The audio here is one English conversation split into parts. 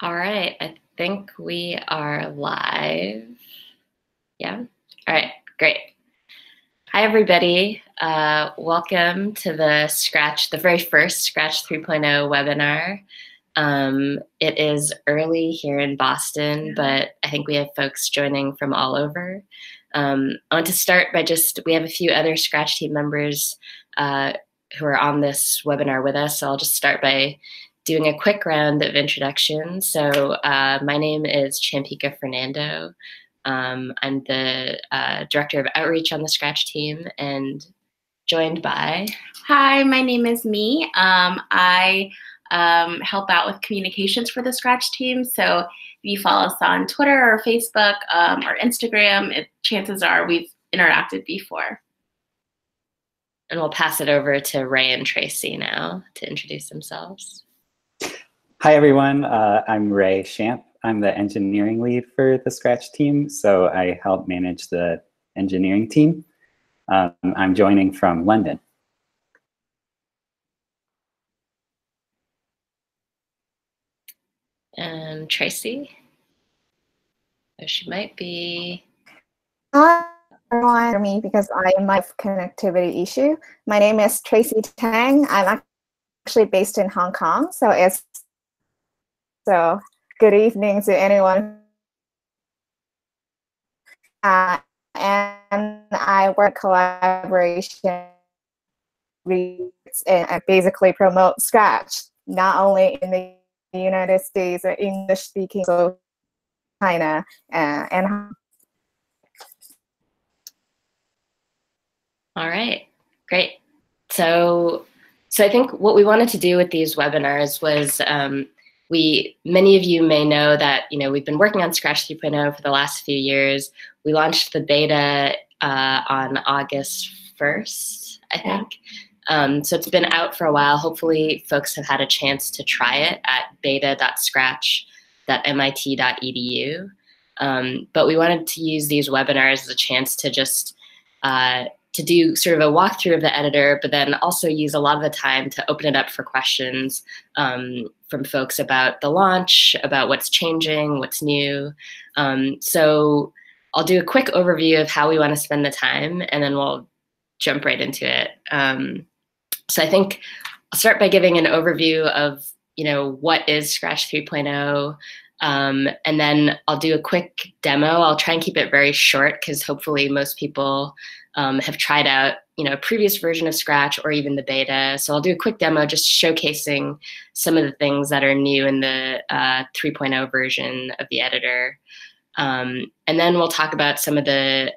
All right, I think we are live. Yeah. All right, great. Hi, everybody. Welcome to the very first Scratch 3.0 webinar. It is early here in Boston, but I think we have folks joining from all over. I want to start by we have a few other Scratch team members who are on this webinar with us, so I'll just start by doing a quick round of introductions. So my name is Champika Fernando. I'm the Director of Outreach on the Scratch team and joined by... Hi, my name is Mi. I help out with communications for the Scratch team. So if you follow us on Twitter or Facebook or Instagram, chances are we've interacted before. And we'll pass it over to Ray and Tracy now to introduce themselves. Hi, everyone. I'm Ray Shamp. I'm the engineering lead for the Scratch team, so I help manage the engineering team. I'm joining from London. And Tracy? Oh, she might be... For me because I might have connectivity issue. My name is Tracy Tang. I'm actually based in Hong Kong, so good evening to anyone. And I work collaboration and I basically promote Scratch, not only in the United States or English-speaking, so China and All right, great. So I think what we wanted to do with these webinars was many of you may know that we've been working on Scratch 3.0 for the last few years. We launched the beta on August 1st, I think. So it's been out for a while. Hopefully folks have had a chance to try it at beta.scratch.mit.edu. But we wanted to use these webinars as a chance to just to do sort of a walkthrough of the editor, but then also use a lot of the time to open it up for questions from folks about the launch, about what's changing, what's new. So I'll do a quick overview of how we want to spend the time, and then we'll jump right into it. So I think I'll start by giving an overview of what is Scratch 3.0, and then I'll do a quick demo. I'll try and keep it very short because hopefully most people have tried out a previous version of Scratch or even the beta. So I'll do a quick demo just showcasing some of the things that are new in the 3.0 version of the editor. And then we'll talk about some of the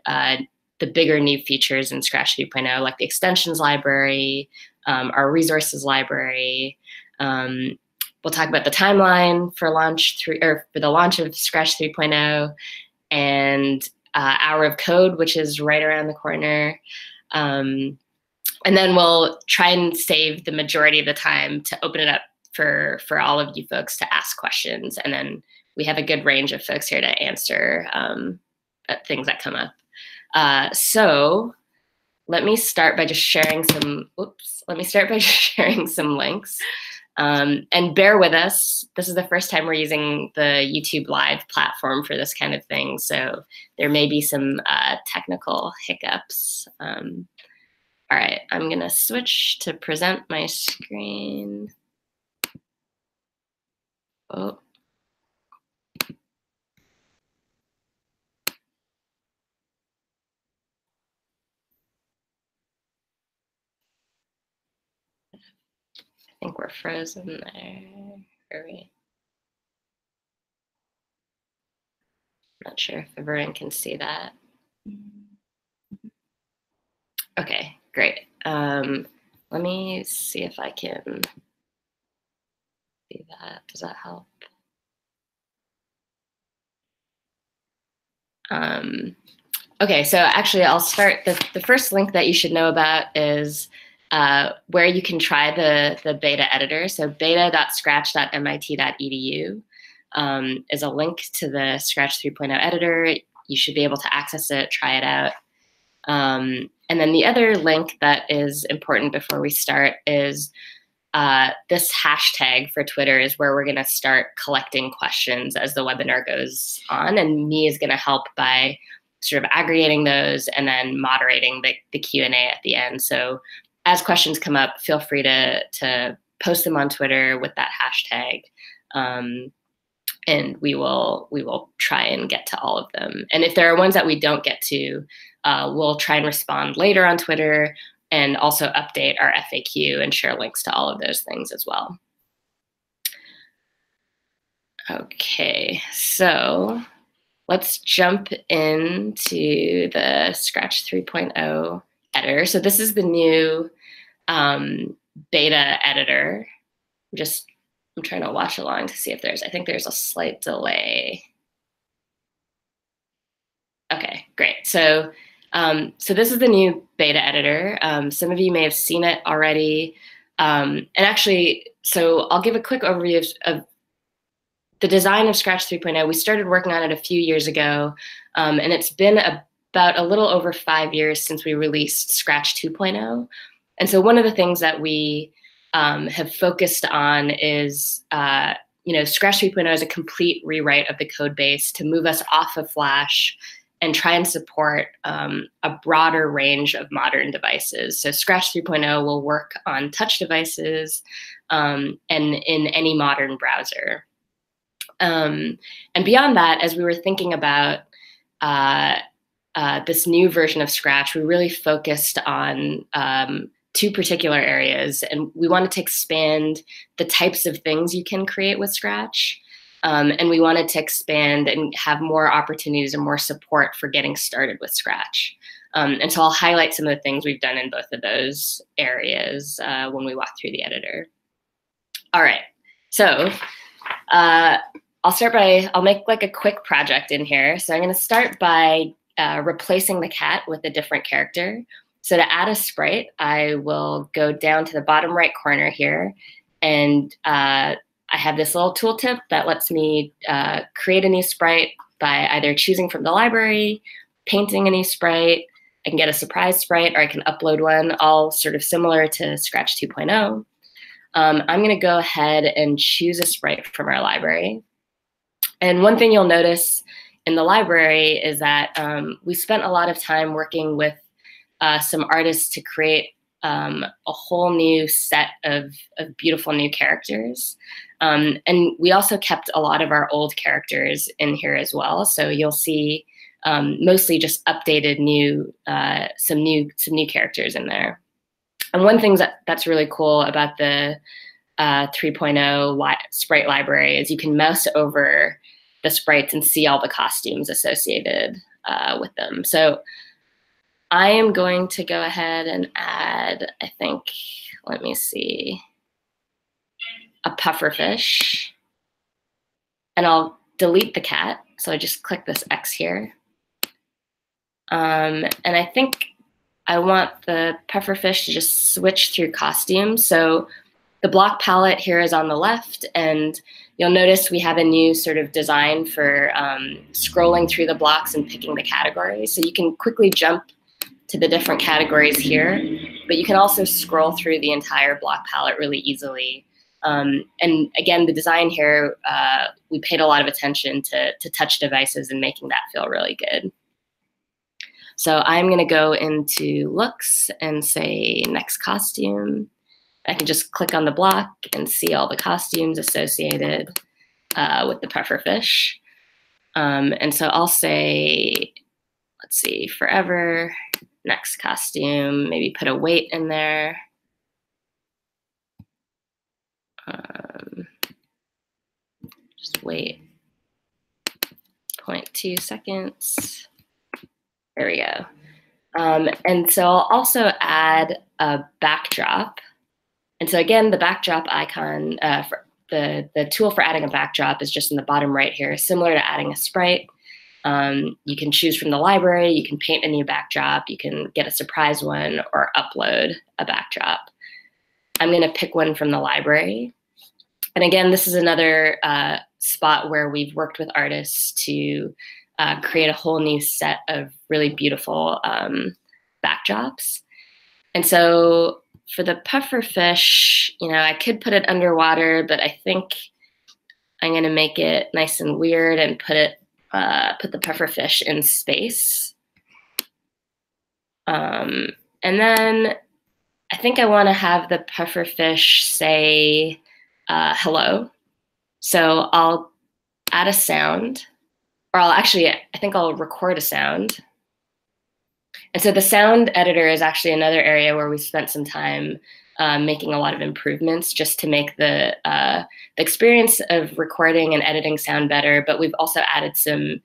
bigger new features in Scratch 3.0, like the extensions library, our resources library. We'll talk about the timeline for the launch of Scratch 3.0 and Hour of Code, which is right around the corner. And then we'll try and save the majority of the time to open it up for all of you folks to ask questions. And then we have a good range of folks here to answer things that come up. So let me start by just sharing some links. And bear with us. This is the first time we're using the YouTube Live platform for this kind of thing, so there may be some technical hiccups. All right, I'm gonna switch to present my screen. Oh. I think we're frozen there. Are we? Not sure if everyone can see that. Okay, great. Let me see if I can see that. Does that help? Okay, so actually I'll start. The first link that you should know about is where you can try the beta editor. So beta.scratch.mit.edu is a link to the Scratch 3.0 editor. You should be able to access it, try it out. And then the other link that is important before we start is this hashtag for Twitter is where we're going to start collecting questions as the webinar goes on. And Mi is going to help by sort of aggregating those and then moderating the Q&A at the end. So as questions come up, feel free to post them on Twitter with that hashtag. And we will try and get to all of them. And if there are ones that we don't get to, we'll try and respond later on Twitter and also update our FAQ and share links to all of those things as well. Okay, so let's jump into the Scratch 3.0 editor. So this is the new beta editor. I'm trying to watch along to see if I think there's a slight delay. Okay, great. So this is the new beta editor. Some of you may have seen it already. And actually, so I'll give a quick overview of the design of Scratch 3.0. We started working on it a few years ago, and it's been about a little over 5 years since we released Scratch 2.0. And so one of the things that we have focused on is, Scratch 3.0 is a complete rewrite of the code base to move us off of Flash and try and support a broader range of modern devices. So Scratch 3.0 will work on touch devices and in any modern browser. And beyond that, as we were thinking about this new version of Scratch, we really focused on two particular areas, and we wanted to expand the types of things you can create with Scratch. And we wanted to expand and have more opportunities and more support for getting started with Scratch. And so I'll highlight some of the things we've done in both of those areas when we walk through the editor. All right, so I'll make like a quick project in here. So I'm gonna start by replacing the cat with a different character. So to add a sprite, I will go down to the bottom right corner here, and I have this little tooltip that lets me create a new sprite by either choosing from the library, painting a new sprite, I can get a surprise sprite, or I can upload one, all sort of similar to Scratch 2.0. I'm going to go ahead and choose a sprite from our library. And one thing you'll notice in the library is that we spent a lot of time working with some artists to create a whole new set of beautiful new characters. And we also kept a lot of our old characters in here as well. So you'll see mostly just updated some new characters in there. And one thing that's really cool about the 3.0 sprite library is you can mouse over the sprites and see all the costumes associated with them. So I am going to go ahead and add, I think, let me see, a pufferfish. And I'll delete the cat. So I just click this X here. And I think I want the pufferfish to just switch through costumes. So the block palette here is on the left, and you'll notice we have a new sort of design for scrolling through the blocks and picking the categories. So you can quickly jump to the different categories here, but you can also scroll through the entire block palette really easily. And again, the design here, we paid a lot of attention to touch devices and making that feel really good. So I'm going to go into looks and say next costume. I can just click on the block and see all the costumes associated with the pufferfish. And so I'll say, let's see, forever, next costume, maybe put a weight in there. Just wait 0.2 seconds. There we go. And so I'll also add a backdrop. And so again, the backdrop icon, for the tool for adding a backdrop is just in the bottom right here, similar to adding a sprite. You can choose from the library, you can paint a new backdrop, you can get a surprise one, or upload a backdrop. I'm going to pick one from the library. And again, this is another spot where we've worked with artists to create a whole new set of really beautiful backdrops. And so for the pufferfish, I could put it underwater, but I think I'm going to make it nice and weird and put the pufferfish in space. And then I think I want to have the pufferfish say hello. So I'll add a sound, or I think I'll record a sound. And so the sound editor is actually another area where we spent some time making a lot of improvements just to make the experience of recording and editing sound better. But we've also added some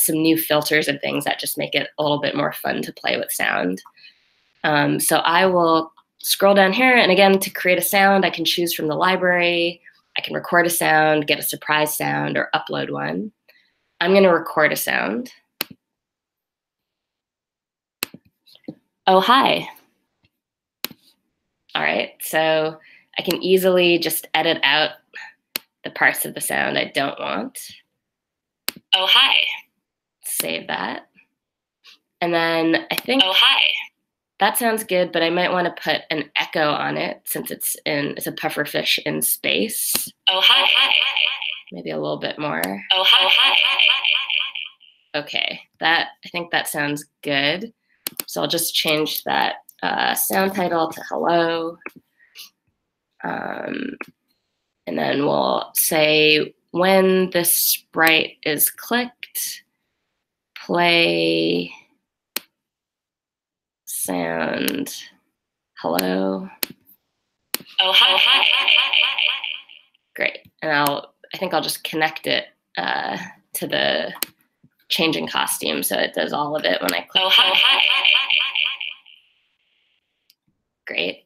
new filters and things that just make it a little bit more fun to play with sound. So I will scroll down here, and again, to create a sound, I can choose from the library. I can record a sound, get a surprise sound, or upload one. I'm going to record a sound. Oh, hi. All right, so I can easily just edit out the parts of the sound I don't want. Oh, hi. Save that. And then I think, oh, hi. That sounds good, but I might want to put an echo on it since it's a pufferfish in space. Oh, hi. Maybe a little bit more. Oh, hi. Okay, I think that sounds good. So I'll just change that sound title to hello. And then we'll say when the sprite is clicked, play sound hello. Oh, hi. Great. And I think I'll just connect it to the changing costume so it does all of it when I click. Oh, hi. Great.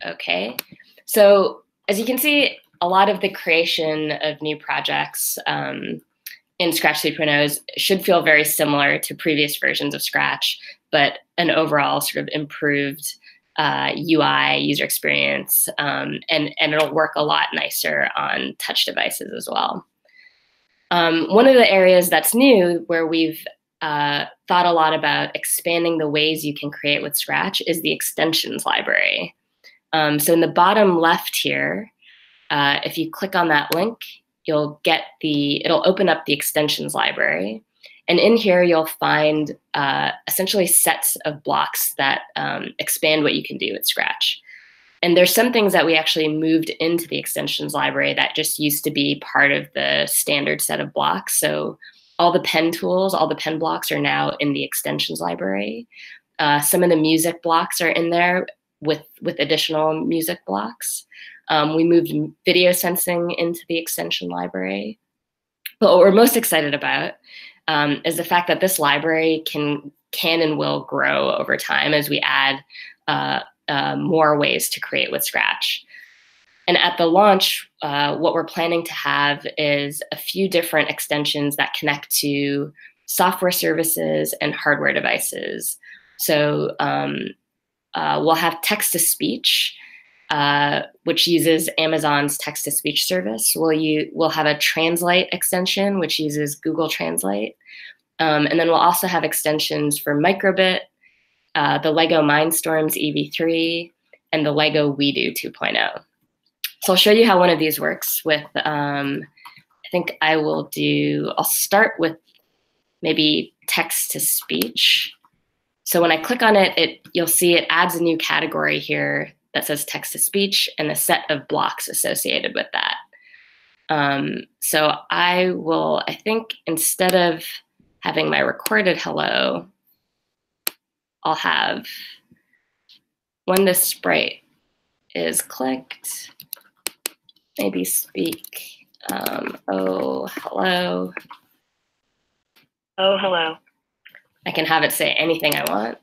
Okay. So as you can see, a lot of the creation of new projects in Scratch 3.0 should feel very similar to previous versions of Scratch, but an overall sort of improved UI, user experience, and it'll work a lot nicer on touch devices as well. One of the areas that's new where we've thought a lot about expanding the ways you can create with Scratch is the extensions library. So in the bottom left here, if you click on that link, it'll open up the extensions library. And in here, you'll find essentially sets of blocks that expand what you can do with Scratch. And there's some things that we actually moved into the extensions library that just used to be part of the standard set of blocks. So all the pen tools, all the pen blocks are now in the extensions library. Some of the music blocks are in there with additional music blocks. We moved video sensing into the extension library. But what we're most excited about is the fact that this library can and will grow over time as we add more ways to create with Scratch. And at the launch, what we're planning to have is a few different extensions that connect to software services and hardware devices. So we'll have text-to-speech, which uses Amazon's text-to-speech service. We'll have a Translate extension, which uses Google Translate. And then we'll also have extensions for Microbit, the LEGO Mindstorms EV3, and the LEGO WeDo 2.0. So I'll show you how one of these works with, I think I'll start with maybe text-to-speech. So when I click on it, you'll see it adds a new category here that says text-to-speech and a set of blocks associated with that. So I think instead of having my recorded hello, I'll have when the sprite is clicked, maybe speak, oh, hello. Oh, hello. I can have it say anything I want.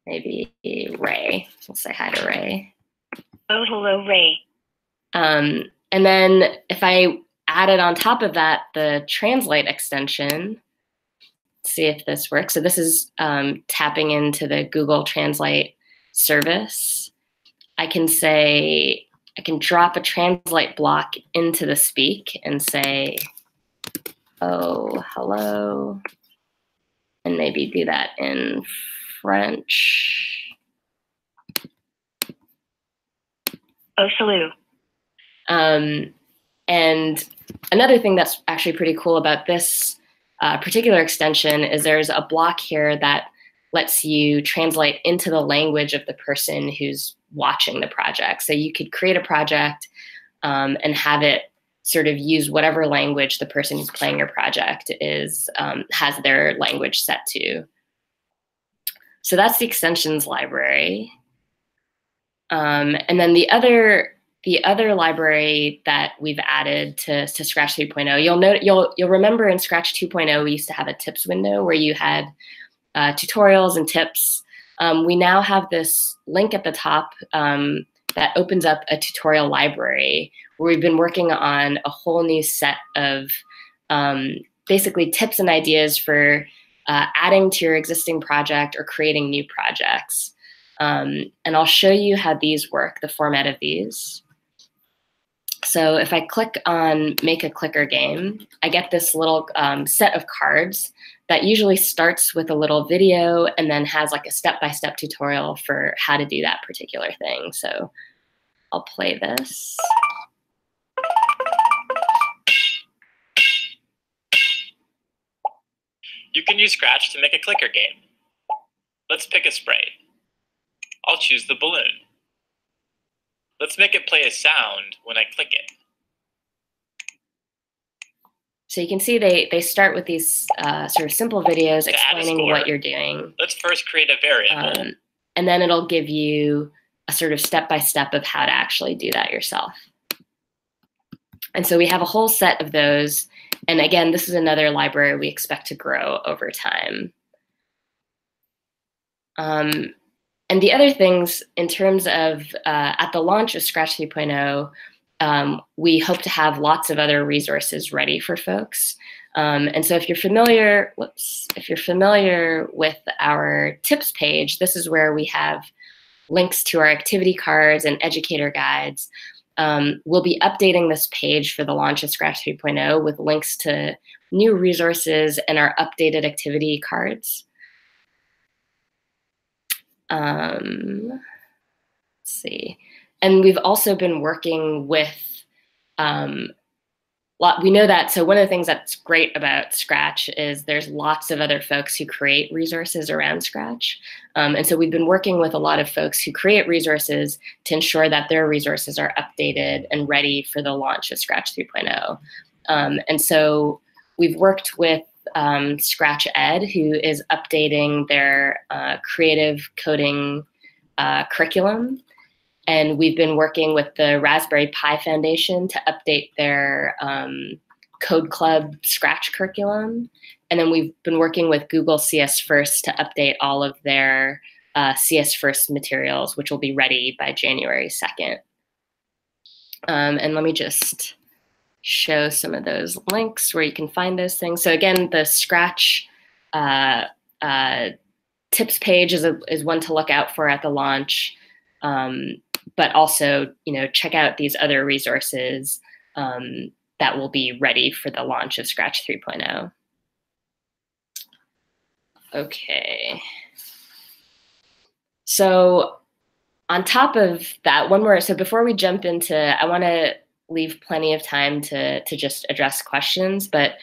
Maybe Ray. We'll say hi to Ray. Oh, hello, Ray. And then if I added on top of that the Translate extension, let's see if this works. So this is tapping into the Google Translate service. I can drop a Translate block into the speak and say, oh, hello. and maybe do that in French. Oh, salut. And another thing that's actually pretty cool about this particular extension is there's a block here that lets you translate into the language of the person who's watching the project. So you could create a project and have it sort of use whatever language the person who's playing your project is has their language set to. So that's the extensions library. And then the other library that we've added to Scratch 3.0, you'll remember in Scratch 2.0 we used to have a tips window where you had tutorials and tips. We now have this link at the top that opens up a tutorial library where we've been working on a whole new set of basically tips and ideas for adding to your existing project or creating new projects. And I'll show you how these work, the format of these. So if I click on Make a Clicker Game, I get this little set of cards that usually starts with a little video and then has like a step-by-step tutorial for how to do that particular thing. So I'll play this. You can use Scratch to make a clicker game. Let's pick a sprite. I'll choose the balloon. Let's make it play a sound when I click it. So you can see they start with these sort of simple videos explaining what you're doing. Let's first create a variable. And then it'll give you a sort of step-by-step of how to actually do that yourself. And so we have a whole set of those. And again, this is another library we expect to grow over time. And the other things in terms of at the launch of Scratch 3.0, we hope to have lots of other resources ready for folks. And so if you're familiar, with our tips page, this is where we have links to our activity cards and educator guides. We'll be updating this page for the launch of Scratch 3.0 with links to new resources and our updated activity cards. Let's see. And we've also been working with, we know that, so one of the things that's great about Scratch is there's lots of other folks who create resources around Scratch. And so we've been working with a lot of folks who create resources to ensure that their resources are updated and ready for the launch of Scratch 3.0. And so we've worked with Scratch Ed, who is updating their creative coding curriculum. And we've been working with the Raspberry Pi Foundation to update their Code Club Scratch curriculum. And then we've been working with Google CS First to update all of their CS First materials, which will be ready by January 2nd. And let me just show some of those links where you can find those things. So again, the Scratch tips page is one to look out for at the launch. But also, check out these other resources that will be ready for the launch of Scratch 3.0. Okay. So on top of that, so before we jump into, I want to leave plenty of time to just address questions, but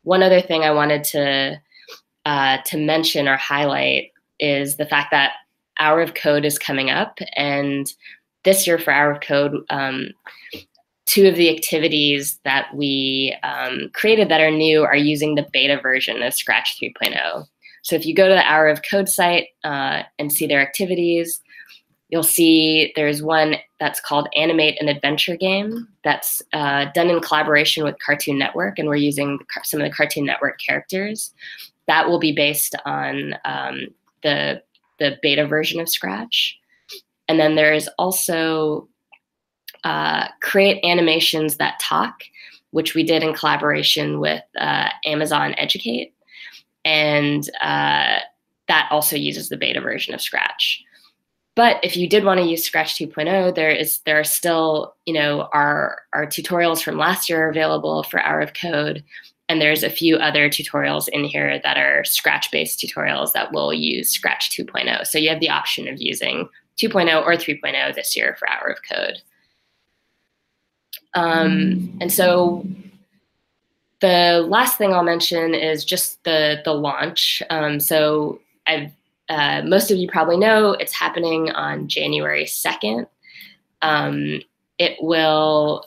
one other thing I wanted to mention or highlight is the fact that Hour of Code is coming up, and this year for Hour of Code, two of the activities that we created that are new are using the beta version of Scratch 3.0. So if you go to the Hour of Code site and see their activities, you'll see there's one that's called Animate an Adventure Game that's done in collaboration with Cartoon Network, and we're using some of the Cartoon Network characters. That will be based on the beta version of Scratch. And then there's also Create Animations That Talk, which we did in collaboration with Amazon Educate. And that also uses the beta version of Scratch. But if you did want to use Scratch 2.0, there are still, our tutorials from last year are available for Hour of Code. And there's a few other tutorials in here that are Scratch-based tutorials that will use Scratch 2.0. So you have the option of using 2.0 or 3.0 this year for Hour of Code. And so the last thing I'll mention is just the launch. So most of you probably know it's happening on January 2nd. It will,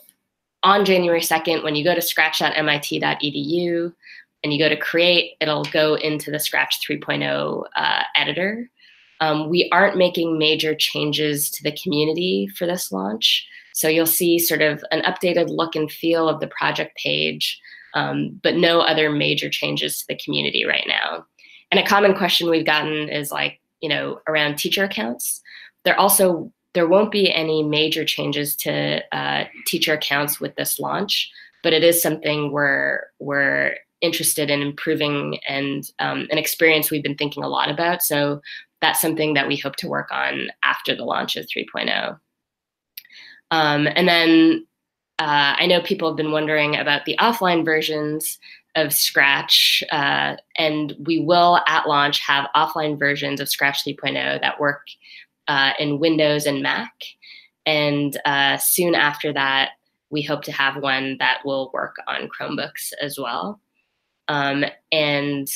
on January 2nd, when you go to scratch.mit.edu and you go to create, it'll go into the Scratch 3.0 editor. We aren't making major changes to the community for this launch. So you'll see sort of an updated look and feel of the project page, but no other major changes to the community right now. And a common question we've gotten is like, around teacher accounts. There won't be any major changes to teacher accounts with this launch, but it is something we're interested in improving and an experience we've been thinking a lot about. So that's something that we hope to work on after the launch of 3.0. And then I know people have been wondering about the offline versions of Scratch, and we will at launch have offline versions of Scratch 3.0 that work in Windows and Mac. And soon after that, we hope to have one that will work on Chromebooks as well. And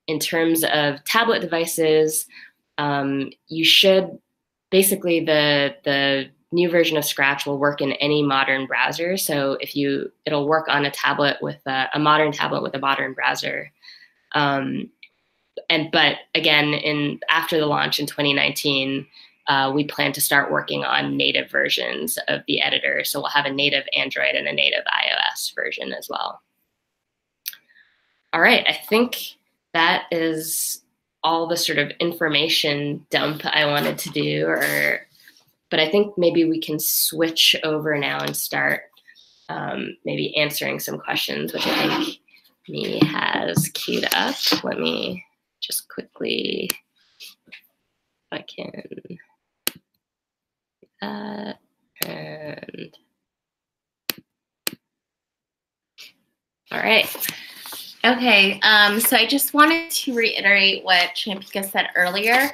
in terms of tablet devices, you should, basically the new version of Scratch will work in any modern browser. So it'll work on a tablet with a modern tablet with a modern browser. But again, after the launch in 2019, we plan to start working on native versions of the editor. So we'll have a native Android and a native iOS version as well. All right, I think that is all the sort of information dump I wanted to do, but I think maybe we can switch over now and start maybe answering some questions, which I think Mimi has queued up. Let me just quickly, if I can do that, and all right. Okay, so I just wanted to reiterate what Champika said earlier.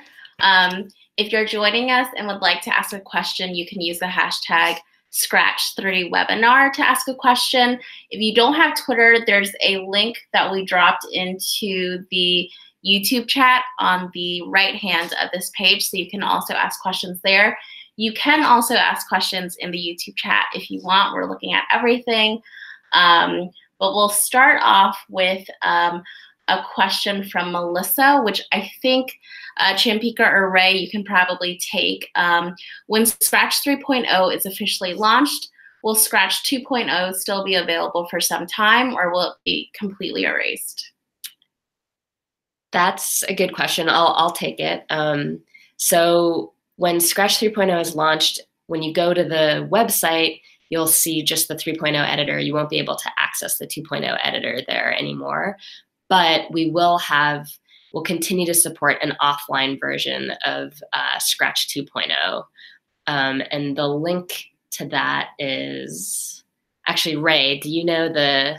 If you're joining us and would like to ask a question, you can use the hashtag Scratch30webinar to ask a question. If you don't have Twitter, there's a link that we dropped into the YouTube chat on the right hand of this page, so you can also ask questions there. You can also ask questions in the YouTube chat if you want. We're looking at everything. But we'll start off with a question from Melissa, which I think Champika or Ray, you can probably take. When Scratch 3.0 is officially launched, will Scratch 2.0 still be available for some time, or will it be completely erased? That's a good question. I'll take it. So when Scratch 3.0 is launched, when you go to the website, you'll see just the 3.0 editor. You won't be able to access the 2.0 editor there anymore. But we'll continue to support an offline version of Scratch 2.0. And the link to that is, actually, Ray, do you know the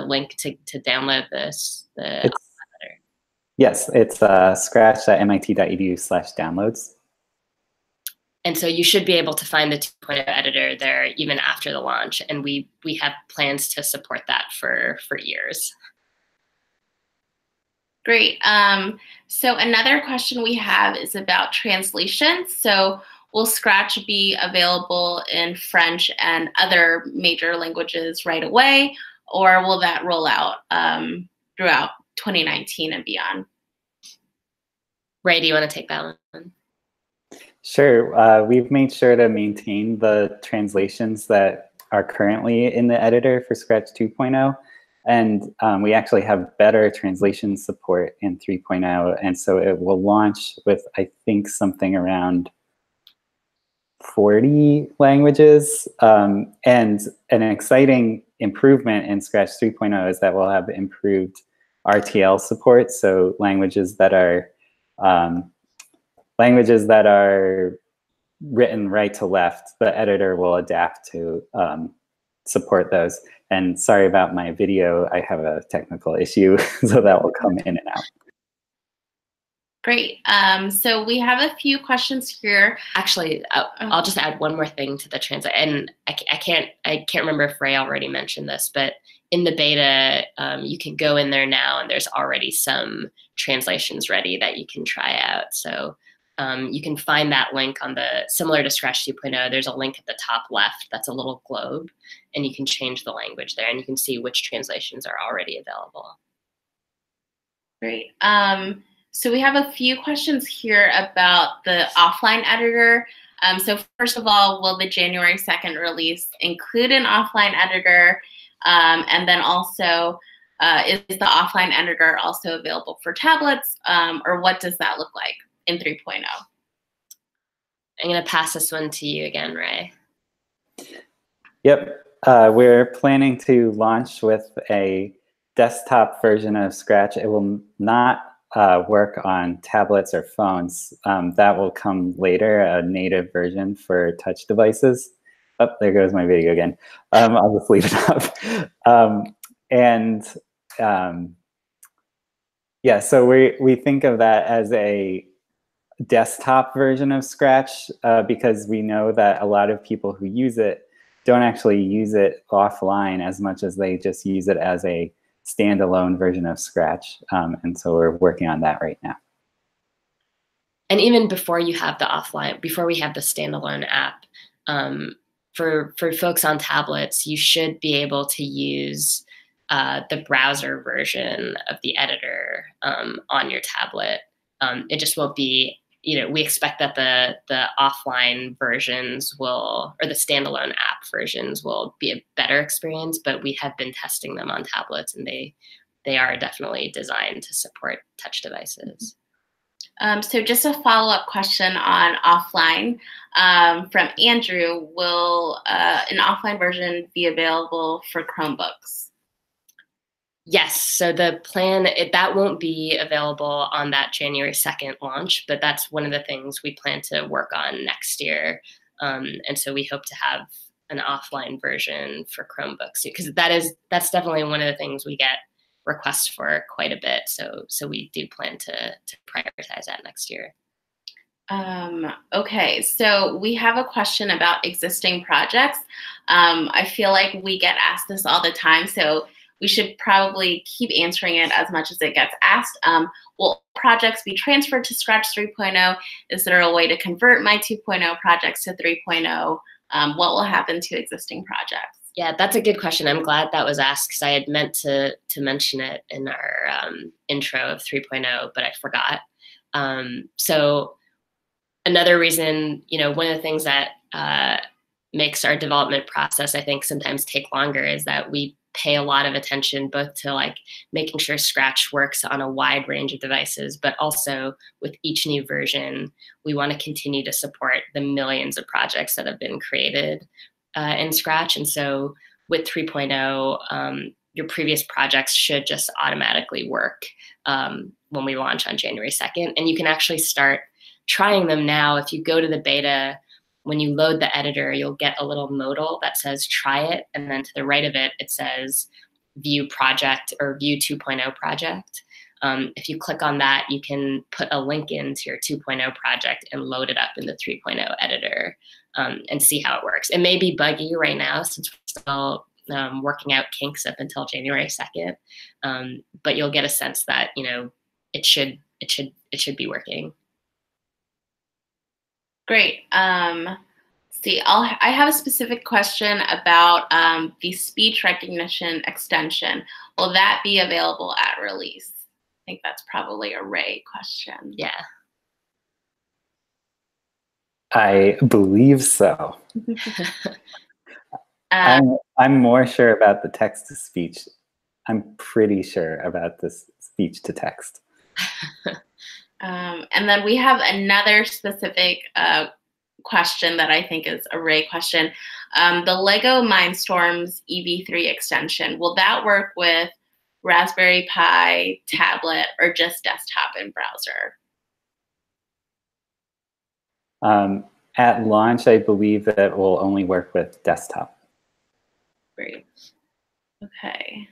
link to download this? Yes, it's scratch.mit.edu/downloads. And so you should be able to find the 2.0 editor there even after the launch. And we have plans to support that for years. Great. So another question we have is about translation. So will Scratch be available in French and other major languages right away, or will that roll out throughout 2019 and beyond? Ray, do you want to take that one? Sure. We've made sure to maintain the translations that are currently in the editor for Scratch 2.0. And we actually have better translation support in 3.0. And so it will launch with, I think, something around 40 languages. And an exciting improvement in Scratch 3.0 is that we'll have improved RTL support. So languages that are written right to left, the editor will adapt to support those. And sorry about my video. I have a technical issue, so that will come in and out. Great. So we have a few questions here. Actually, I'll just add one more thing to the translate. And I can't remember if Ray already mentioned this, but in the beta, you can go in there now, and there's already some translations ready that you can try out. So you can find that link on the, similar to Scratch 2.0, there's a link at the top left that's a little globe, and you can change the language there, and you can see which translations are already available. Great. So we have a few questions here about the offline editor. So first of all, will the January 2nd release include an offline editor? And then also, is the offline editor also available for tablets? Or what does that look like in 3.0? I'm going to pass this one to you again, Ray. Yep. We're planning to launch with a desktop version of Scratch. It will not work on tablets or phones. That will come later, a native version for touch devices. Oh, there goes my video again. I'll just leave it up. Yeah, so we think of that as a desktop version of Scratch because we know that a lot of people who use it don't actually use it offline as much as they just use it as a standalone version of Scratch. And so we're working on that right now. And even before you have the offline, before we have the standalone app, for folks on tablets, you should be able to use the browser version of the editor on your tablet. It just won't be, we expect that the offline versions will, or the standalone app versions will be a better experience, but we have been testing them on tablets, and they are definitely designed to support touch devices. So just a follow-up question on offline from Andrew. Will an offline version be available for Chromebooks? Yes, so the plan, that won't be available on that January 2nd launch, but that's one of the things we plan to work on next year. And so we hope to have an offline version for Chromebooks, because that's definitely one of the things we get requests for quite a bit. So we do plan to prioritize that next year. Okay, so we have a question about existing projects. I feel like we get asked this all the time, so we should probably keep answering it as much as it gets asked. Will projects be transferred to Scratch 3.0? Is there a way to convert my 2.0 projects to 3.0? What will happen to existing projects? Yeah, that's a good question. I'm glad that was asked, because I had meant to mention it in our intro of 3.0, but I forgot. So another reason, one of the things that makes our development process, I think, sometimes take longer is that we pay a lot of attention both to making sure Scratch works on a wide range of devices, but also with each new version, we want to continue to support the millions of projects that have been created in Scratch. And so with 3.0, your previous projects should just automatically work when we launch on January 2nd. And you can actually start trying them now. If you go to the beta, when you load the editor, you'll get a little modal that says try it. And then to the right of it, it says view project or view 2.0 project. If you click on that, you can put a link into your 2.0 project and load it up in the 3.0 editor and see how it works. It may be buggy right now since we're still working out kinks up until January 2nd, but you'll get a sense that it should be working. Great. See, I have a specific question about the speech recognition extension. Will that be available at release? I think that's probably a Ray question. Yeah. I believe so. I'm more sure about the text-to-speech. I'm pretty sure about this speech-to-text. And then we have another specific question that I think is a Ray question. The Lego Mindstorms EV3 extension, will that work with Raspberry Pi, tablet, or just desktop and browser? At launch, I believe that it will only work with desktop. Great. Okay.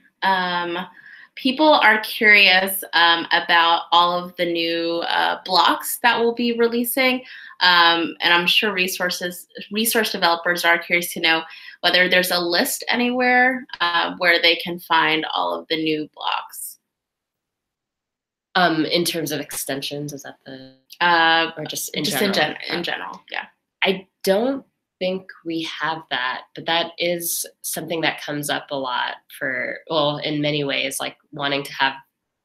People are curious about all of the new blocks that we'll be releasing. And I'm sure resource developers are curious to know whether there's a list anywhere where they can find all of the new blocks. In terms of extensions, is that the or just in general? In general, yeah. I don't think we have that, but that is something that comes up a lot for, well, in many ways, like wanting to have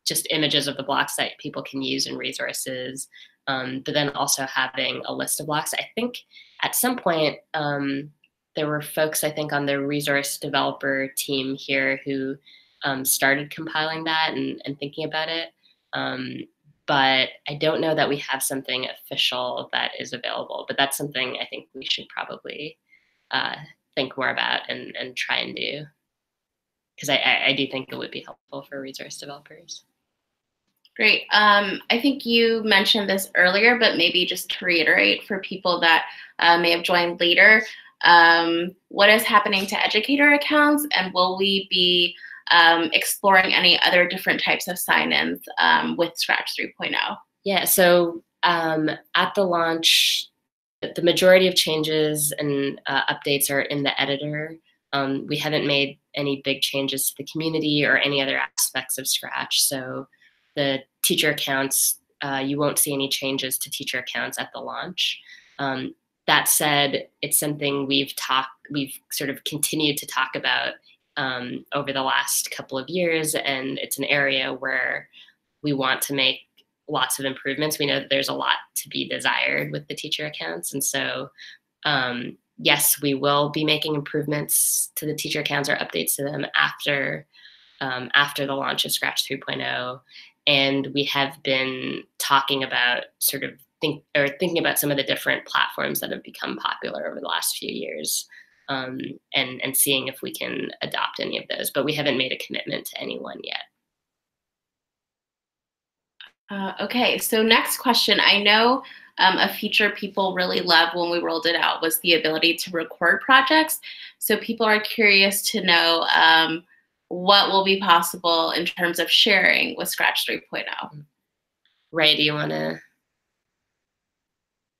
just images of the blocks that people can use in resources, but then also having a list of blocks. I think at some point there were folks, I think, on the resource developer team here who started compiling that and thinking about it. But I don't know that we have something official that is available, but that's something I think we should probably think more about and try and do. Because I do think it would be helpful for resource developers. Great. I think you mentioned this earlier, but maybe just to reiterate for people that may have joined later, what is happening to educator accounts, and will we be exploring any other different types of sign-ins with Scratch 3.0? Yeah, so at the launch, the majority of changes and updates are in the editor. We haven't made any big changes to the community or any other aspects of Scratch. So the teacher accounts, you won't see any changes to teacher accounts at the launch. That said, it's something we've sort of continued to talk about over the last couple of years, and it's an area where we want to make lots of improvements. We know that there's a lot to be desired with the teacher accounts, and so yes, we will be making improvements to the teacher accounts or updates to them after the launch of Scratch 3.0, and we have been talking about sort of thinking about some of the different platforms that have become popular over the last few years. And seeing if we can adopt any of those, but we haven't made a commitment to any one yet. Okay, so next question. I know a feature people really loved when we rolled it out was the ability to record projects. So people are curious to know what will be possible in terms of sharing with Scratch 3.0. Ray, do you want to,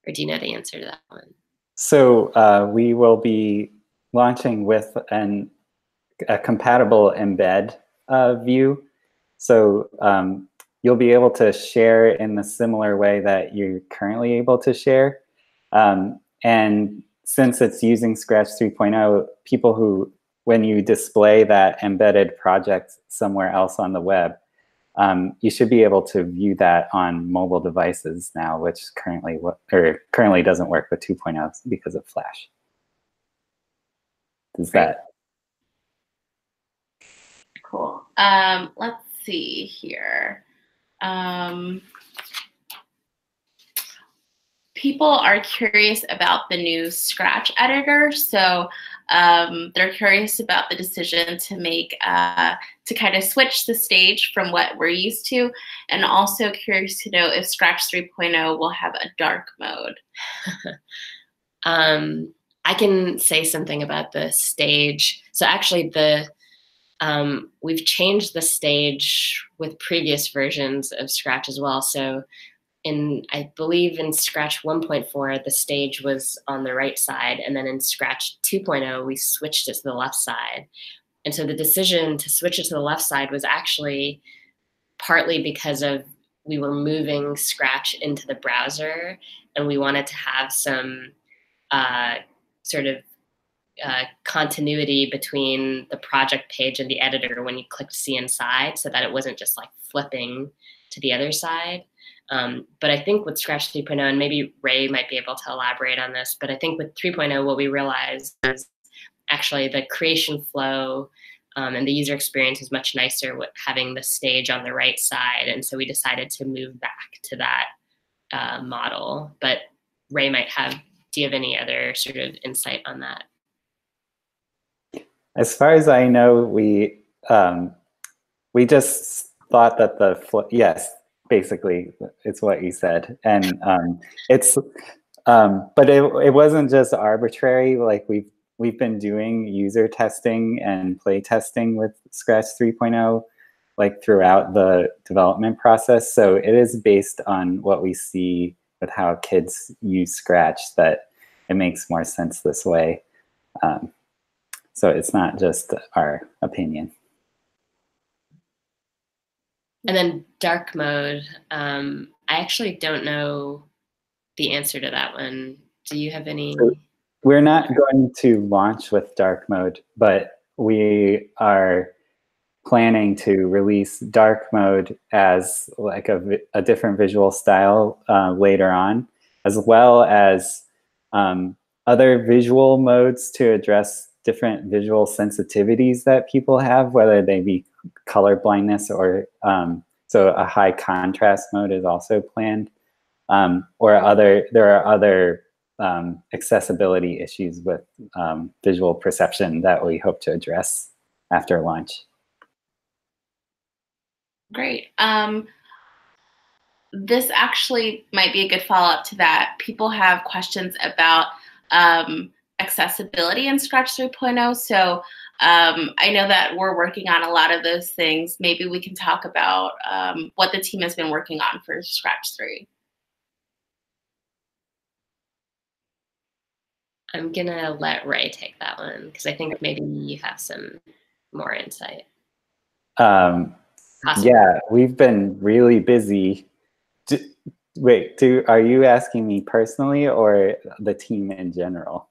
or do you know the answer to that one? So we will be launching with a compatible embed view. So you'll be able to share in the similar way that you're currently able to share. And since it's using Scratch 3.0, people who, when you display that embedded project somewhere else on the web, you should be able to view that on mobile devices now, which currently doesn't work with 2.0 because of Flash. Does that? Cool. Let's see here. People are curious about the new Scratch editor. So they're curious about the decision to make, to kind of switch the stage from what we're used to, and also curious to know if Scratch 3.0 will have a dark mode. I can say something about the stage. So actually we've changed the stage with previous versions of Scratch as well. So I believe in Scratch 1.4, the stage was on the right side, and then in Scratch 2.0, we switched it to the left side. And so the decision to switch it to the left side was actually partly because we were moving Scratch into the browser, and we wanted to have some sort of continuity between the project page and the editor when you clicked see inside, so that it wasn't just like flipping to the other side. But I think with Scratch 3.0, and maybe Ray might be able to elaborate on this, but I think with 3.0, what we realized is actually the creation flow and the user experience is much nicer with having the stage on the right side. And so we decided to move back to that model. But Ray do you have any other sort of insight on that? As far as I know, we just thought that yes, basically it's what you said, and but it wasn't just arbitrary. Like we've been doing user testing and play testing with Scratch 3.0 like throughout the development process. So it is based on what we see with how kids use Scratch that it makes more sense this way. So it's not just our opinion. And then dark mode, I actually don't know the answer to that one. Do you have any? We're not going to launch with dark mode, but we are planning to release dark mode as like a different visual style later on, as well as other visual modes to address different visual sensitivities that people have, whether they be color blindness or so a high contrast mode is also planned, or there are other accessibility issues with visual perception that we hope to address after launch. Great. This actually might be a good follow-up to that. People have questions about accessibility in Scratch 3.0. So I know that we're working on a lot of those things. Maybe we can talk about what the team has been working on for Scratch 3. I'm gonna let Ray take that one because I think maybe you have some more insight. Yeah, we've been really busy. Are you asking me personally or the team in general?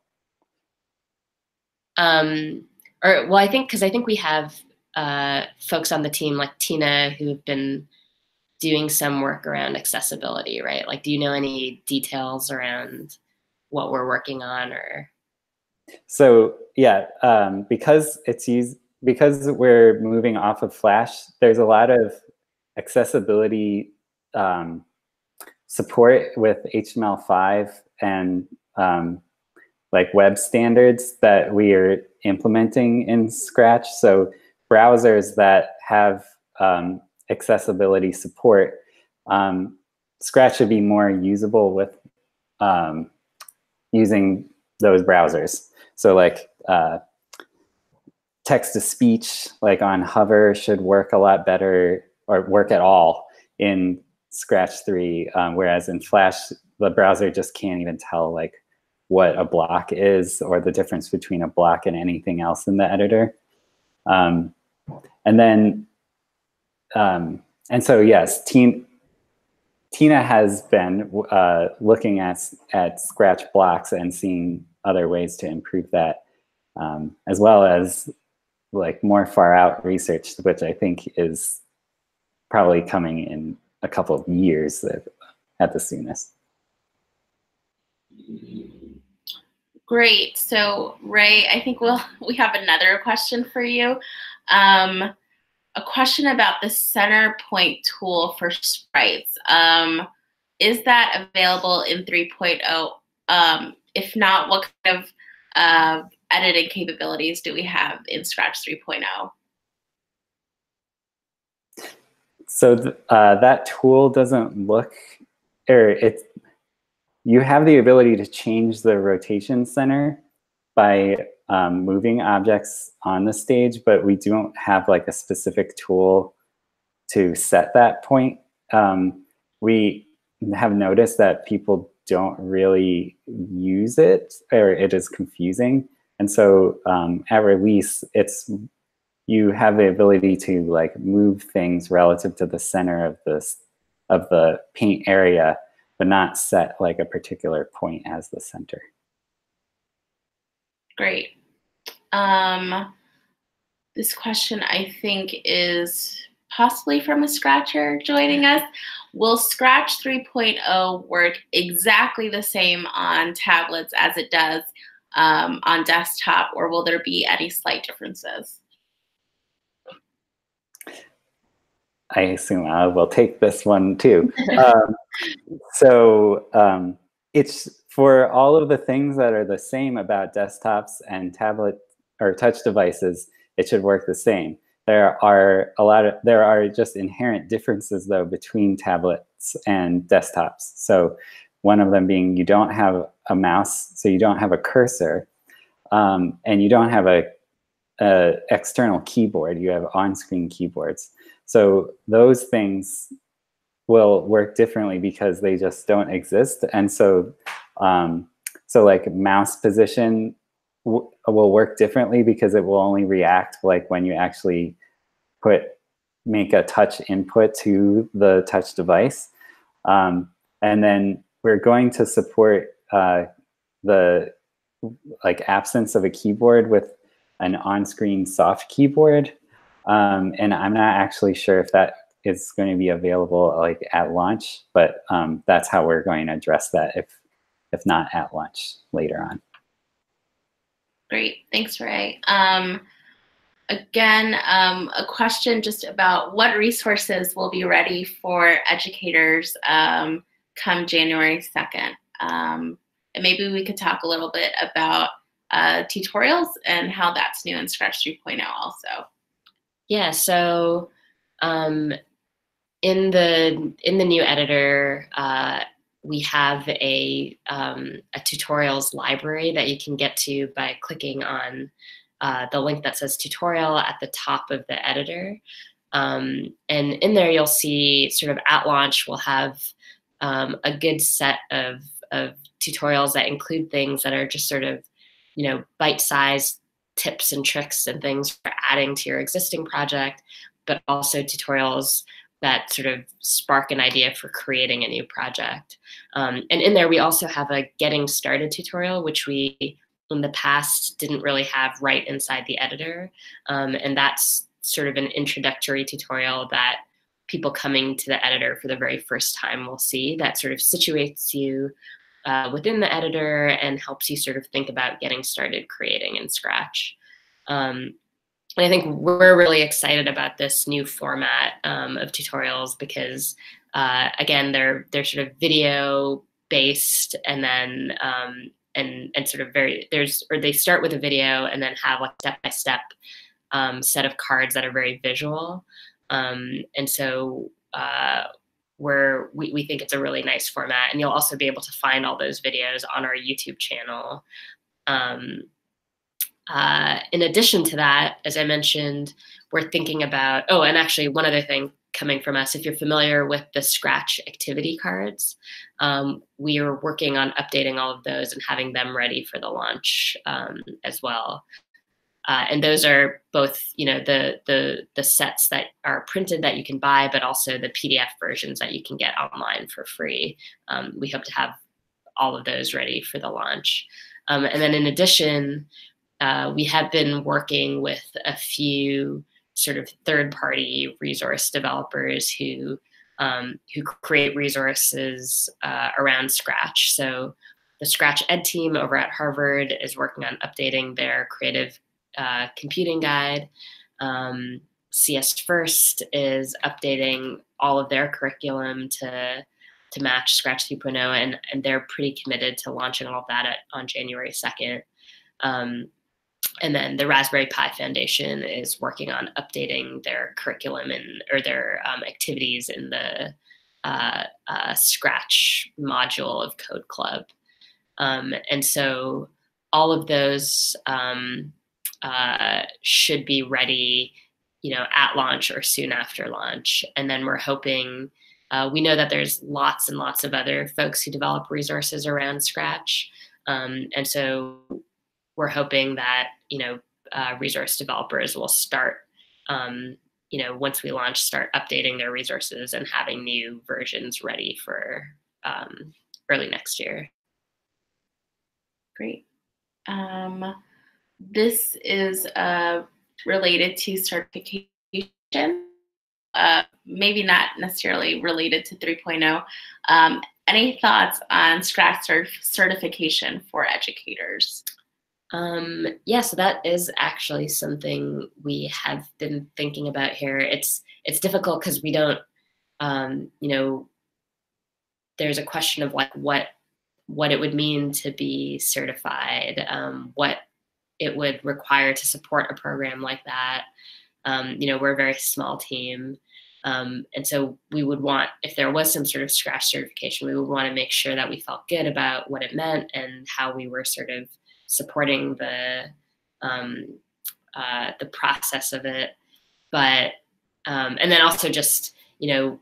Well, I think we have folks on the team like Tina who have been doing some work around accessibility, right? Like, do you know any details around what we're working on or? So yeah, because we're moving off of Flash, there's a lot of accessibility support with HTML5 and like web standards that we are implementing in Scratch. So browsers that have accessibility support, Scratch should be more usable with using those browsers. So like text-to-speech, like on Hover, should work a lot better or work at all in Scratch 3, whereas in Flash, the browser just can't even tell like what a block is or the difference between a block and anything else in the editor. And so yes, Tina has been looking at Scratch blocks and seeing other ways to improve that, as well as like more far out research, which I think is probably coming in a couple of years at the soonest. Great. So Ray, I think we have another question for you. A question about the center point tool for sprites. Is that available in 3.0? If not, what kind of editing capabilities do we have in Scratch 3.0? So that tool doesn't look, or you have the ability to change the rotation center by moving objects on the stage, but we don't have like a specific tool to set that point. We have noticed that people don't really use it, or it is confusing. And so at release, you have the ability to like move things relative to the center of the paint area, but not set like a particular point as the center. Great. This question I think is possibly from a Scratcher joining us. Will Scratch 3.0 work exactly the same on tablets as it does on desktop, or will there be any slight differences? I assume I will take this one too. It's for all of the things that are the same about desktops and tablet or touch devices, it should work the same. There are just inherent differences though between tablets and desktops. So one of them being you don't have a mouse, so you don't have a cursor. and you don't have a external keyboard, you have on-screen keyboards. So those things will work differently because they just don't exist. And so, so like mouse position will work differently because it will only react like when you actually make a touch input to the touch device. And then we're going to support the like absence of a keyboard with an on-screen soft keyboard. And I'm not actually sure if that is going to be available like at launch, but that's how we're going to address that if not at launch later on. Great, thanks, Ray. Again, a question just about what resources will be ready for educators come January 2nd. And maybe we could talk a little bit about tutorials and how that's new in Scratch 3.0 also. Yeah, so in the new editor, we have a tutorials library that you can get to by clicking on the link that says tutorial at the top of the editor. And in there, you'll see sort of at launch, we'll have a good set of tutorials that include things that are just sort of, you know, bite-sized tips and tricks and things for adding to your existing project, but also tutorials that sort of spark an idea for creating a new project. And in there, we also have a getting started tutorial, which we in the past didn't really have right inside the editor. And that's sort of an introductory tutorial that people coming to the editor for the very first time will see, that sort of situates you within the editor and helps you sort of think about getting started creating in Scratch. And I think we're really excited about this new format of tutorials because, again, they're sort of video based, and then and sort of they start with a video and then have like step-by-step set of cards that are very visual. And so we think it's a really nice format, and you'll also be able to find all those videos on our YouTube channel. In addition to that, as I mentioned, we're thinking about, oh, and actually one other thing coming from us, if you're familiar with the Scratch activity cards, we are working on updating all of those and having them ready for the launch as well. And those are both, you know, the sets that are printed that you can buy, but also the PDF versions that you can get online for free. We hope to have all of those ready for the launch. And then in addition, we have been working with a few sort of third-party resource developers who create resources around Scratch. So the Scratch Ed team over at Harvard is working on updating their creative computing guide. CS First is updating all of their curriculum to match Scratch 3.0, and they're pretty committed to launching all of that on January 2nd. And then the Raspberry Pi Foundation is working on updating their curriculum or their activities in the Scratch module of Code Club. And so all of those should be ready, you know, at launch or soon after launch. And then we're hoping, we know that there's lots and lots of other folks who develop resources around Scratch. And so we're hoping that, you know, resource developers will start, you know, once we launch, start updating their resources and having new versions ready for early next year. Great. This is related to certification, maybe not necessarily related to 3.0. Any thoughts on Scratch certification for educators? Yeah, so that is actually something we have been thinking about here. It's difficult because we don't, you know, there's a question of like what it would mean to be certified, what it would require to support a program like that. You know, we're a very small team. And so we would want, if there was some sort of Scratch certification, we would want to make sure that we felt good about what it meant and how we were sort of supporting the process of it. But and then also just,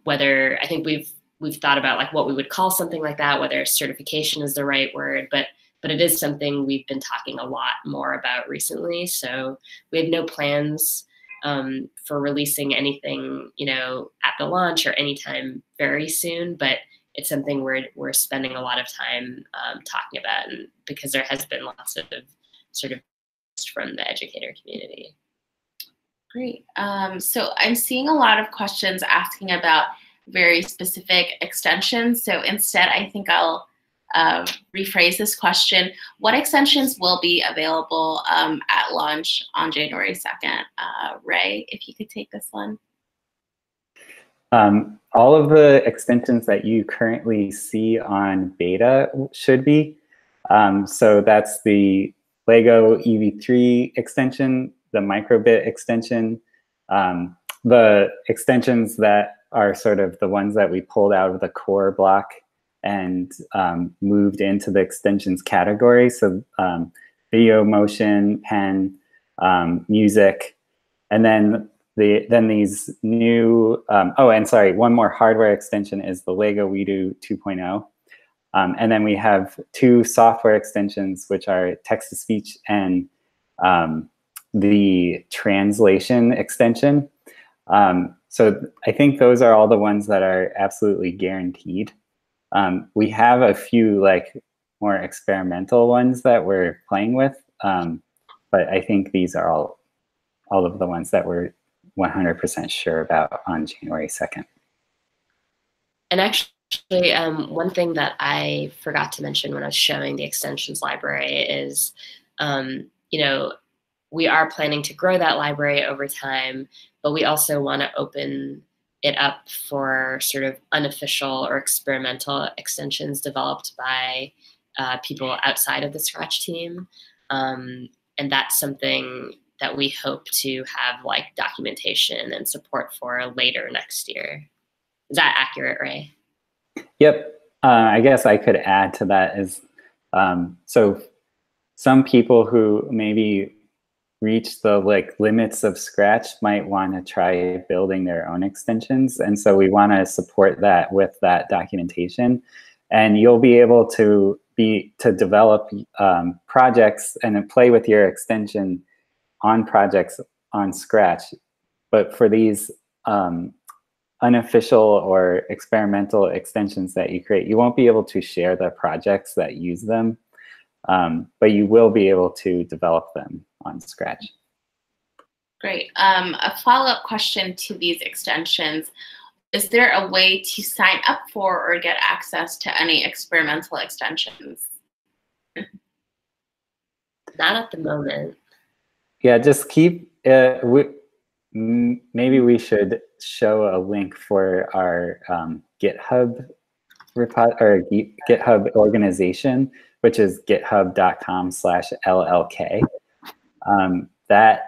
whether, I think we've thought about like what we would call something like that, whether certification is the right word, but it is something we've been talking a lot more about recently. So we have no plans for releasing anything, at the launch or anytime very soon, but it's something we're spending a lot of time talking about, and because there has been lots of sort of from the educator community. Great. So I'm seeing a lot of questions asking about very specific extensions. So instead, I think I'll rephrase this question. What extensions will be available at launch on January 2nd? Ray, if you could take this one. All of the extensions that you currently see on beta should be. So that's the Lego EV3 extension, the microbit extension, the extensions that are sort of the ones that we pulled out of the core block and moved into the extensions category. So video, motion, pen, music, and then these new, and sorry, one more hardware extension is the Lego WeDo 2.0. And then we have 2 software extensions, which are text-to-speech and the translation extension. So I think those are all the ones that are absolutely guaranteed. We have a few like more experimental ones that we're playing with, but I think these are all of the ones that we're 100% sure about on January 2nd. And actually, one thing that I forgot to mention when I was showing the extensions library is, we are planning to grow that library over time, but we also want to open it up for sort of unofficial or experimental extensions developed by people outside of the Scratch team. And that's something that we hope to have like documentation and support for later next year. Is that accurate, Ray? Yep. I guess I could add to that is, so some people who maybe reach the limits of Scratch might want to try building their own extensions. And so we want to support that with that documentation. And you'll be able to develop projects and then play with your extension on projects on Scratch. But for these unofficial or experimental extensions that you create, you won't be able to share the projects that use them, but you will be able to develop them on Scratch. Great. A follow-up question to these extensions. Is there a way to sign up for or get access to any experimental extensions? Not at the moment. Yeah, just keep, maybe we should show a link for our GitHub or GitHub organization, which is github.com/LLK. That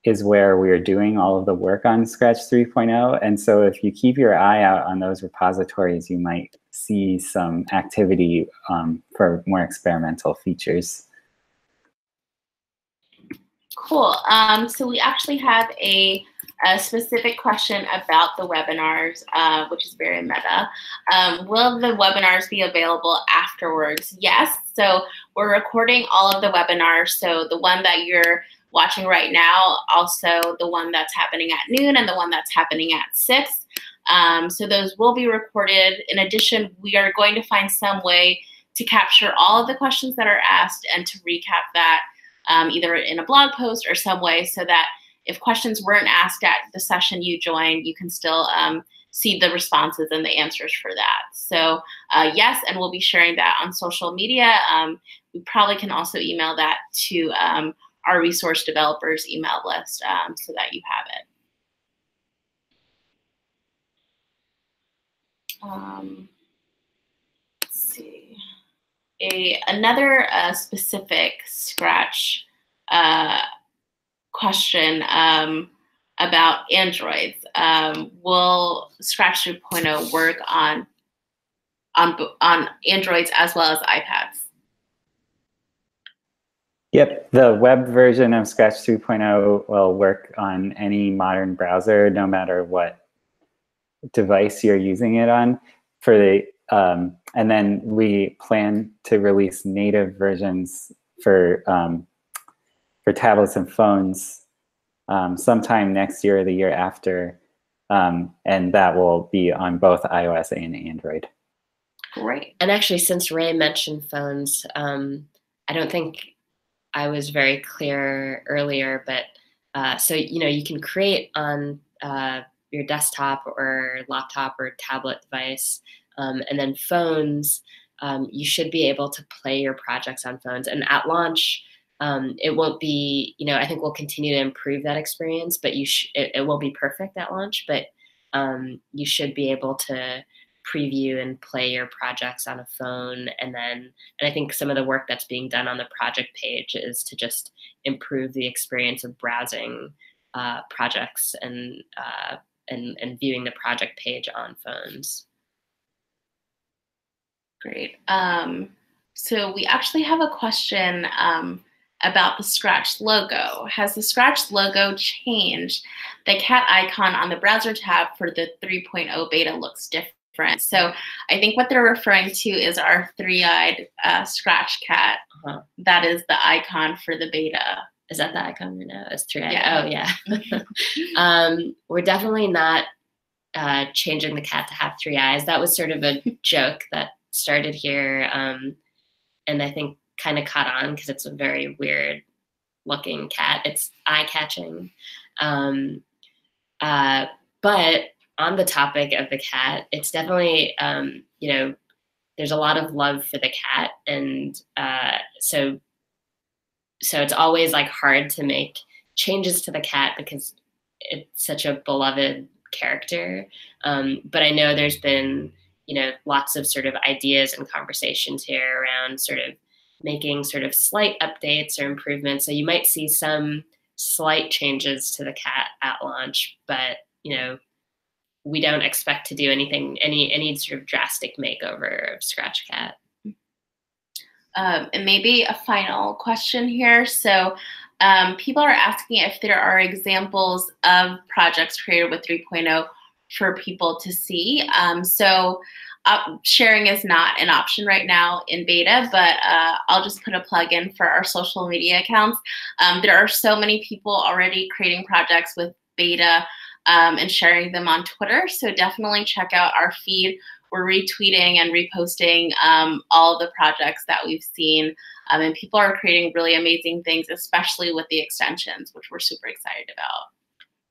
is where we're doing all of the work on Scratch 3.0. And so if you keep your eye out on those repositories, you might see some activity for more experimental features. Cool. So we actually have a specific question about the webinars, which is very meta. Will the webinars be available afterwards? Yes. So we're recording all of the webinars. So the one that you're watching right now, also the one that's happening at noon and the one that's happening at 6. So those will be recorded. In addition, we are going to find some way to capture all of the questions that are asked and to recap that either in a blog post or some way so that if questions weren't asked at the session you joined, you can still see the responses and the answers for that. So yes, and we'll be sharing that on social media. We probably can also email that to our resource developers email list so that you have it. Let's see. Another specific Scratch question about Androids. Will Scratch 3.0 work on Androids as well as iPads? Yep, the web version of Scratch 3.0 will work on any modern browser, no matter what device you're using it on. And then we plan to release native versions for tablets and phones sometime next year or the year after, and that will be on both iOS and Android. Great. And actually, since Ray mentioned phones, I don't think I was very clear earlier, but so you can create on your desktop or laptop or tablet device, and then phones. You should be able to play your projects on phones, and at launch, it won't be. I think we'll continue to improve that experience, but it won't be perfect at launch, but you should be able to preview and play your projects on a phone. And I think some of the work that's being done on the project page is to just improve the experience of browsing projects and viewing the project page on phones. Great. So we actually have a question about the Scratch logo. Has the Scratch logo changed? The cat icon on the browser tab for the 3.0 beta looks different. So I think what they're referring to is our three-eyed Scratch cat. That is the icon for the beta. Is that the icon right now? It's three-eyed. Yeah. Oh, yeah. We're definitely not changing the cat to have three eyes. That was sort of a joke that started here, and I think kind of caught on because it's a very weird looking cat. It's eye-catching. But on the topic of the cat, it's definitely, there's a lot of love for the cat. And so it's always like hard to make changes to the cat because it's such a beloved character. But I know there's been, lots of sort of ideas and conversations here around sort of making sort of slight updates or improvements. So you might see some slight changes to the cat at launch, but, we don't expect to do any sort of drastic makeover of Scratch Cat. And maybe a final question here. So people are asking if there are examples of projects created with 3.0 for people to see. So sharing is not an option right now in beta, but I'll just put a plug in for our social media accounts. There are so many people already creating projects with beta and sharing them on Twitter. So definitely check out our feed. We're retweeting and reposting all the projects that we've seen. And people are creating really amazing things, especially with the extensions, which we're super excited about.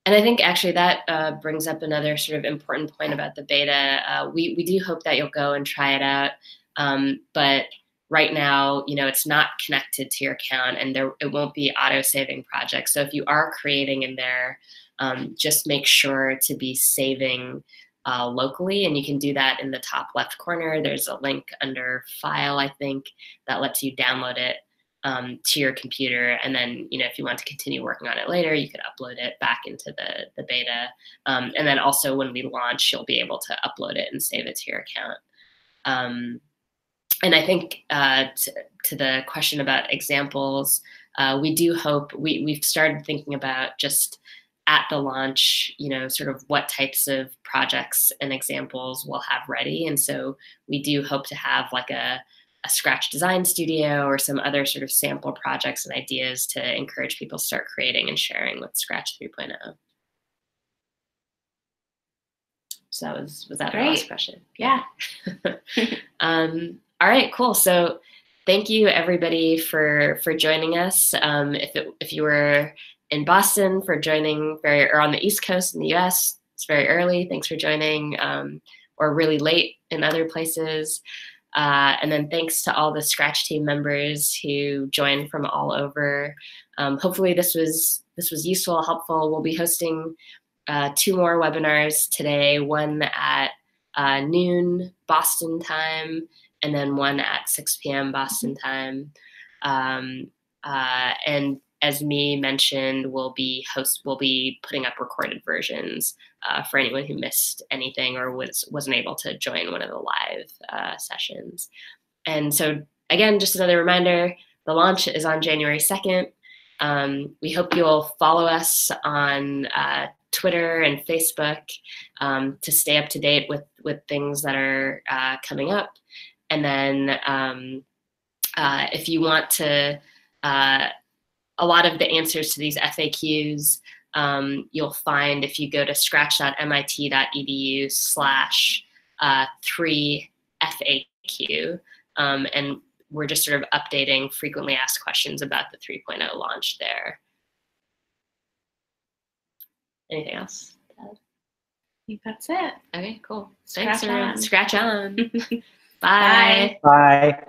And I think actually that brings up another sort of important point about the beta. We do hope that you'll go and try it out. But right now, it's not connected to your account, and it won't be auto-saving projects. So if you are creating in there, just make sure to be saving locally, and you can do that in the top left corner. There's a link under File, I think, that lets you download it to your computer, and then if you want to continue working on it later, you could upload it back into the beta. And then also when we launch, you'll be able to upload it and save it to your account. And I think to the question about examples, we do hope we've started thinking about just at the launch, sort of what types of projects and examples we'll have ready. And so we do hope to have like a Scratch design studio or some other sort of sample projects and ideas to encourage people to start creating and sharing with Scratch 3.0. So was that the last question? Yeah. All right, cool. So thank you everybody for joining us. If you were in Boston, for joining or on the East Coast in the US, it's very early. Thanks for joining, or really late in other places. And then thanks to all the Scratch team members who joined from all over. Hopefully this was useful, helpful. We'll be hosting 2 more webinars today, one at noon Boston time, and then one at 6 p.m. Boston time. And as me mentioned, we'll be putting up recorded versions for anyone who missed anything or wasn't able to join one of the live sessions. And so again, just another reminder, The launch is on January 2nd. We hope you'll follow us on Twitter and Facebook to stay up to date with things that are coming up. And then if you want to, a lot of the answers to these FAQs you'll find if you go to scratch.mit.edu/3FAQ. And we're just sort of updating frequently asked questions about the 3.0 launch there. Anything else, Ted? I think that's it. Okay, cool. Scratch Thanks, everyone. on. Scratch on. Bye. Bye.